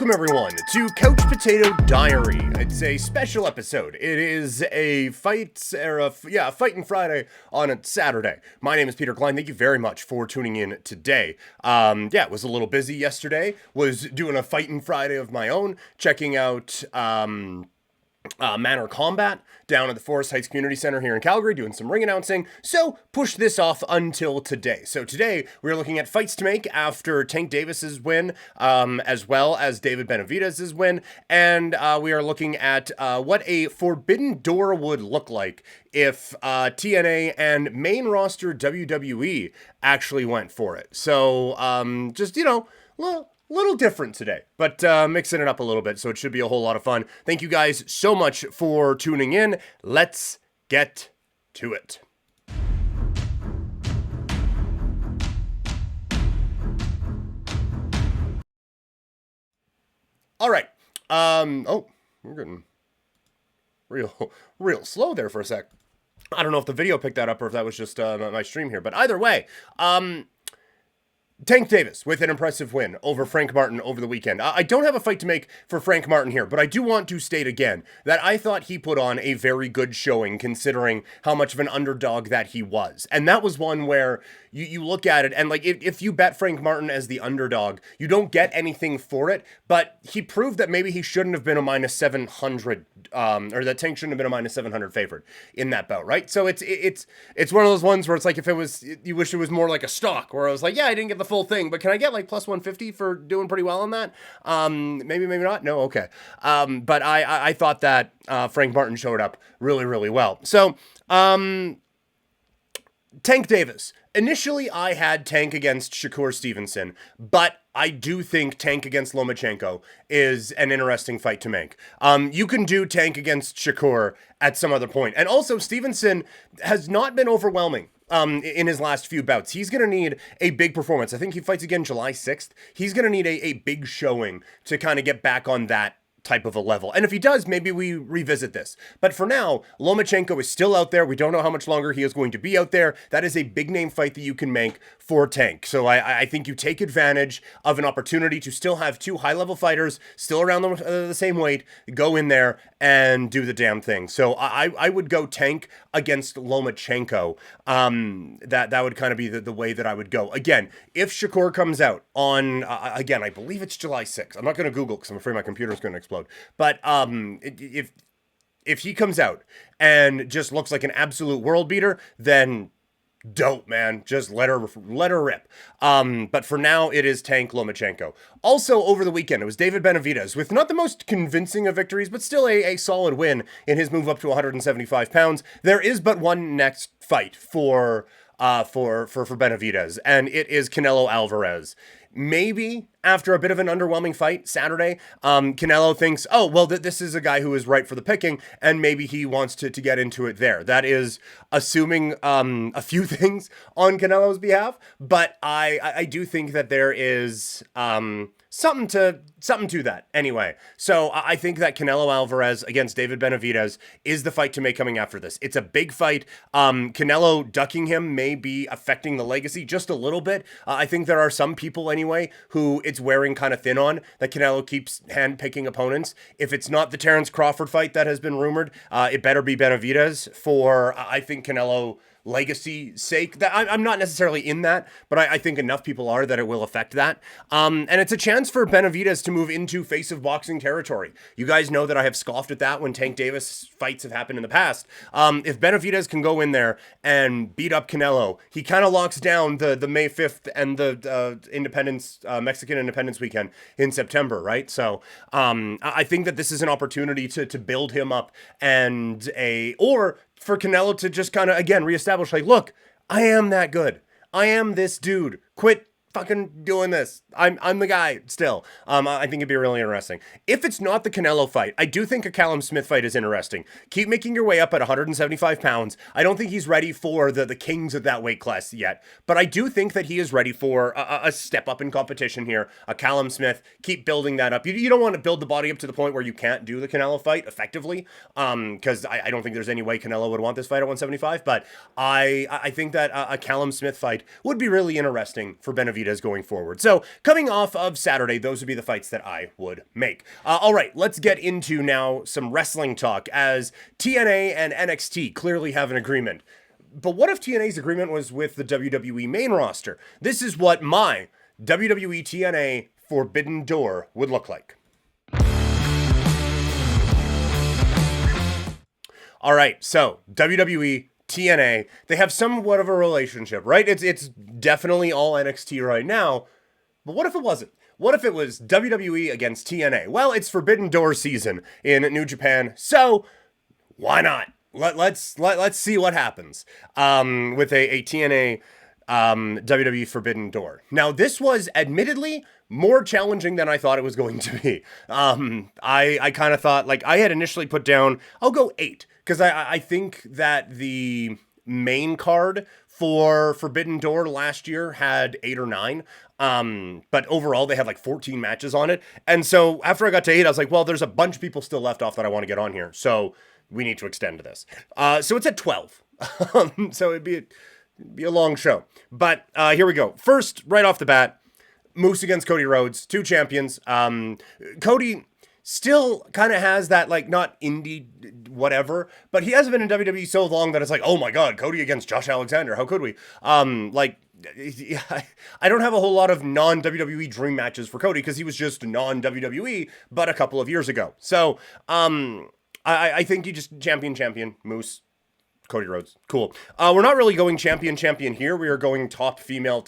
Welcome everyone to Couch Potato Diary. It's a special episode. It is a Fighting Friday on a Saturday. My name is Peter Klein. Thank you very much for tuning in today. It was a little busy yesterday. Was doing a Fighting Friday of my own, checking out Manor Combat down at the Forest Heights Community Center here in Calgary, doing some ring announcing, so push this off until today. So today, we're looking at fights to make after Tank Davis's win, as well as David Benavidez's win, and we are looking at what a Forbidden Door would look like if TNA and main roster WWE actually went for it. So, just, little different today, but mixing it up a little bit, so it should be a whole lot of fun. Thank you guys so much for tuning in. Let's get to it. All right. We're getting real slow there for a sec. I don't know if the video picked that up or if that was just my stream here, but either way, Tank Davis with an impressive win over Frank Martin over the weekend. I don't have a fight to make for Frank Martin here, but I do want to state again that I thought he put on a very good showing considering how much of an underdog that he was. And that was one where you look at it and, like, if you bet Frank Martin as the underdog, you don't get anything for it, but he proved that maybe he shouldn't have been a minus 700, or that Tank shouldn't have been a minus 700 favorite in that bout, right? So it's one of those ones where it's like, if it was, you wish it was more like a stock, where I was like, yeah, I didn't get the full thing, but can I get like plus 150 for doing pretty well on that? Maybe not. No. Okay. But I thought that, Frank Martin showed up really, really well. So, Tank Davis. Initially, I had Tank against Shakur Stevenson, but I do think Tank against Lomachenko is an interesting fight to make. You can do Tank against Shakur at some other point. And also, Stevenson has not been overwhelming in his last few bouts. He's going to need a big performance. I think he fights again July 6th. He's going to need a big showing to kind of get back on that type of a level. And if he does, maybe we revisit this. But for now, Lomachenko is still out there. We don't know how much longer he is going to be out there. That is a big name fight that you can make for Tank. So I think you take advantage of an opportunity to still have two high-level fighters, still around the same weight, go in there and do the damn thing. So I would go Tank against Lomachenko. That would kind of be the way that I would go. Again, if Shakur comes out on, again, I believe it's July 6th. I'm not going to Google because I'm afraid my computer's going to explode. But if he comes out and just looks like an absolute world beater, then dope, man. Just let her rip. But for now, it is Tank Lomachenko. Also, over the weekend, it was David Benavidez with not the most convincing of victories, but still a solid win in his move up to 175 pounds. There is but one next fight for Benavidez, and it is Canelo Alvarez. Maybe after a bit of an underwhelming fight Saturday, Canelo thinks, oh, well, this is a guy who is right for the picking, and maybe he wants to get into it there. That is assuming a few things on Canelo's behalf, but I do think that there is something to that anyway. So I think that Canelo Alvarez against David Benavidez is the fight to make coming after this. It's a big fight. Canelo ducking him may be affecting the legacy just a little bit. I think there are some people anyway who it's wearing kind of thin on, that Canelo keeps hand-picking opponents. If it's not the Terrence Crawford fight that has been rumored, it better be Benavidez for, I think, Canelo legacy sake. That I'm not necessarily in that, but I think enough people are that it will affect that. And it's a chance for Benavidez to move into face of boxing territory. You guys know that I have scoffed at that when Tank Davis fights have happened in the past. If Benavidez can go in there and beat up Canelo, he kind of locks down the May 5th and the Mexican Independence weekend in September, right? So I think that this is an opportunity to build him up or for Canelo to just kind of, again, reestablish, like, look, I am that good. I am this dude. Quit fucking doing this. I'm the guy still. I think it'd be really interesting. If it's not the Canelo fight, I do think a Callum Smith fight is interesting. Keep making your way up at 175 pounds. I don't think he's ready for the kings of that weight class yet, but I do think that he is ready for a step up in competition here. A Callum Smith, keep building that up. You don't want to build the body up to the point where you can't do the Canelo fight effectively, because I don't think there's any way Canelo would want this fight at 175, but I think that a Callum Smith fight would be really interesting for Benavidez Benavidez going forward. So coming off of Saturday, those would be the fights that I would make. All right, let's get into now some wrestling talk, as TNA and NXT clearly have an agreement. But what if TNA's agreement was with the WWE main roster? This is what my WWE TNA Forbidden Door would look like. All right, so WWE, TNA, they have somewhat of a relationship, right? It's definitely all NXT right now, but what if it wasn't? What if it was WWE against TNA? Well, it's Forbidden Door season in New Japan, so why not? Let's see what happens with a TNA WWE Forbidden Door. Now, this was admittedly more challenging than I thought it was going to be. I kind of thought, like, I had initially put down, I'll go 8, because I think that the main card for Forbidden Door last year had 8 or 9. But overall they had like 14 matches on it. And so after I got to 8, I was like, well, there's a bunch of people still left off that I want to get on here. So we need to extend this. So it's at 12. So it'd be a long show. But here we go. First, right off the bat, Moose against Cody Rhodes, 2 champions. Cody still kind of has that, like, not indie whatever, but he hasn't been in WWE so long that it's like, oh my god, Cody against Josh Alexander, how could we? I don't have a whole lot of non-WWE dream matches for Cody because he was just non-WWE, but a couple of years ago. So, I think you just champion, Moose, Cody Rhodes. Cool. We're not really going champion here. We are going top female.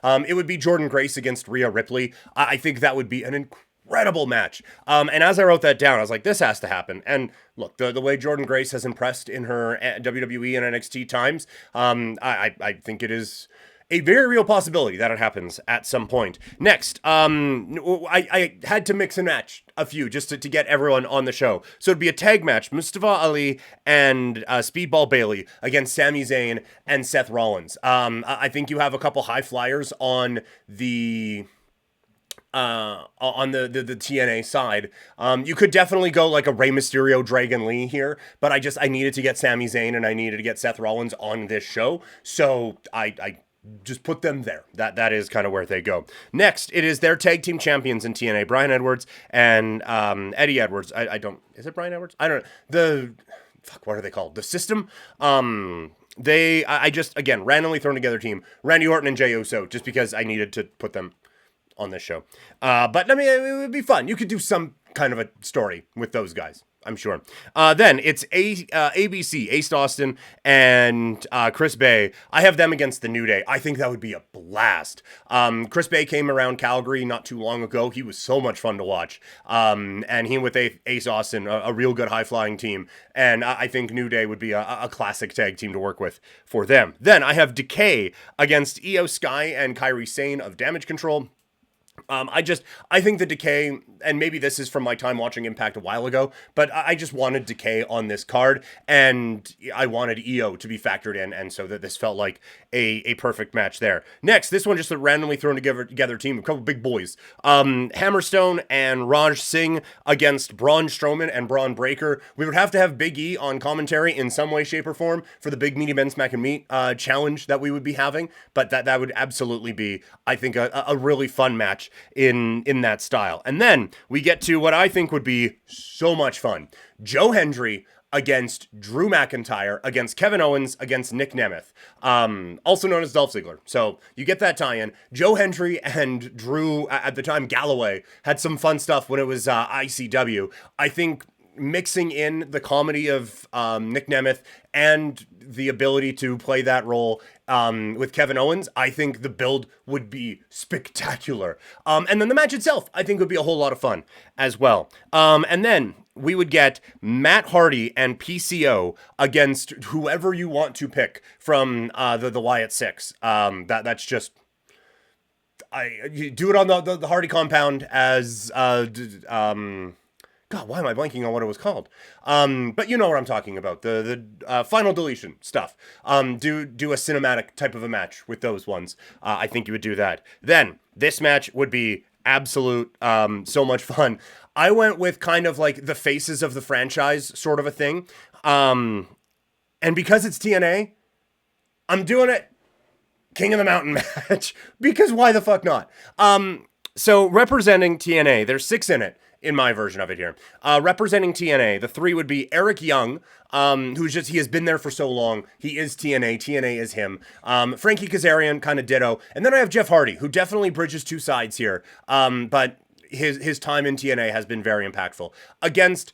It would be Jordynne Grace against Rhea Ripley. I think that would be an incredible match. And as I wrote that down, I was like, this has to happen. And look, the way Jordynne Grace has impressed in her WWE and NXT times, I think it is a very real possibility that it happens at some point. Next, I had to mix and match a few just to get everyone on the show. So it'd be a tag match, Mustafa Ali and Speedball Bailey against Sami Zayn and Seth Rollins. I think you have a couple high flyers on the TNA side. You could definitely go like a Rey Mysterio, Dragon Lee here, but I needed to get Sami Zayn and I needed to get Seth Rollins on this show. So I just put them there. That is kind of where they go. Next, it is their tag team champions in TNA, Brian Edwards and Eddie Edwards. Is it Brian Edwards? I don't know. What are they called? The System? I just, again, randomly thrown together team. Randy Orton and Jey Uso, just because I needed to put them on this show. But I mean, it would be fun. You could do some kind of a story with those guys, I'm sure. Then it's ABC, Ace Austin and Chris Bay. I have them against the New Day. I think that would be a blast. Chris Bay came around Calgary not too long ago. He was so much fun to watch. And he with Ace Austin, a real good high-flying team. And I think New Day would be a classic tag team to work with for them. Then I have Decay against Io Sky and Kairi Sane of Damage Control. I think the Decay, and maybe this is from my time watching Impact a while ago, but I just wanted Decay on this card, and I wanted EO to be factored in, and so that this felt like a perfect match there. Next, this one just a randomly thrown together team, a couple big boys. Hammerstone and Raj Singh against Braun Strowman and Braun Breaker. We would have to have Big E on commentary in some way, shape, or form for the Big Meaty Men Smack and Meat challenge that we would be having, but that would absolutely be, I think, a really fun match in that style. And then we get to what I think would be so much fun. Joe Hendry against Drew McIntyre against Kevin Owens against Nick Nemeth, also known as Dolph Ziggler. So you get that tie-in. Joe Hendry and Drew, at the time Galloway, had some fun stuff when it was ICW. I think mixing in the comedy of Nick Nemeth and the ability to play that role with Kevin Owens, I think the build would be spectacular. And then the match itself, I think, would be a whole lot of fun as well. And then we would get Matt Hardy and PCO against whoever you want to pick from the Wyatt Six. That's just... you do it on the Hardy compound as... God, why am I blanking on what it was called? But you know what I'm talking about. The final deletion stuff. Do a cinematic type of a match with those ones. I think you would do that. Then, this match would be absolute, so much fun. I went with kind of like the faces of the franchise sort of a thing. And because it's TNA, I'm doing it King of the Mountain match, because why the fuck not? So representing TNA, there's 6 in it, in my version of it here. Representing TNA, the 3 would be Eric Young, he has been there for so long. He is TNA. TNA is him. Frankie Kazarian, kind of ditto. And then I have Jeff Hardy, who definitely bridges 2 sides here. But his time in TNA has been very impactful. Against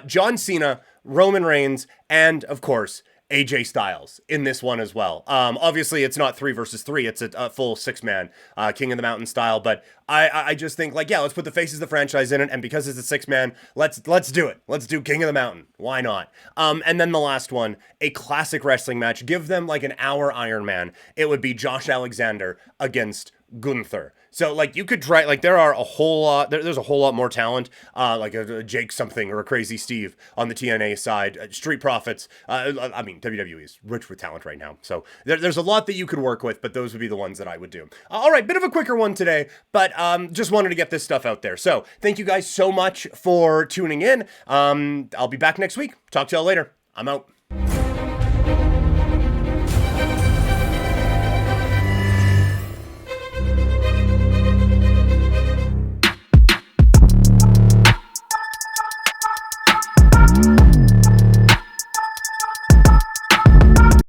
John Cena, Roman Reigns, and, of course, AJ Styles in this one as well. Obviously, it's not 3 versus 3. It's a full 6-man King of the Mountain style. But I just think, like, yeah, let's put the faces of the franchise in it. And because it's a 6-man, let's do it. Let's do King of the Mountain. Why not? And then the last one, a classic wrestling match. Give them like an hour Iron Man. It would be Josh Alexander against Gunther. So, like, you could try, like, there are a whole lot, there's a whole lot more talent, like a Jake something or a Crazy Steve on the TNA side, Street Profits. I mean, WWE is rich with talent right now. So there's a lot that you could work with, but those would be the ones that I would do. All right, bit of a quicker one today, but just wanted to get this stuff out there. So thank you guys so much for tuning in. I'll be back next week. Talk to y'all later. I'm out.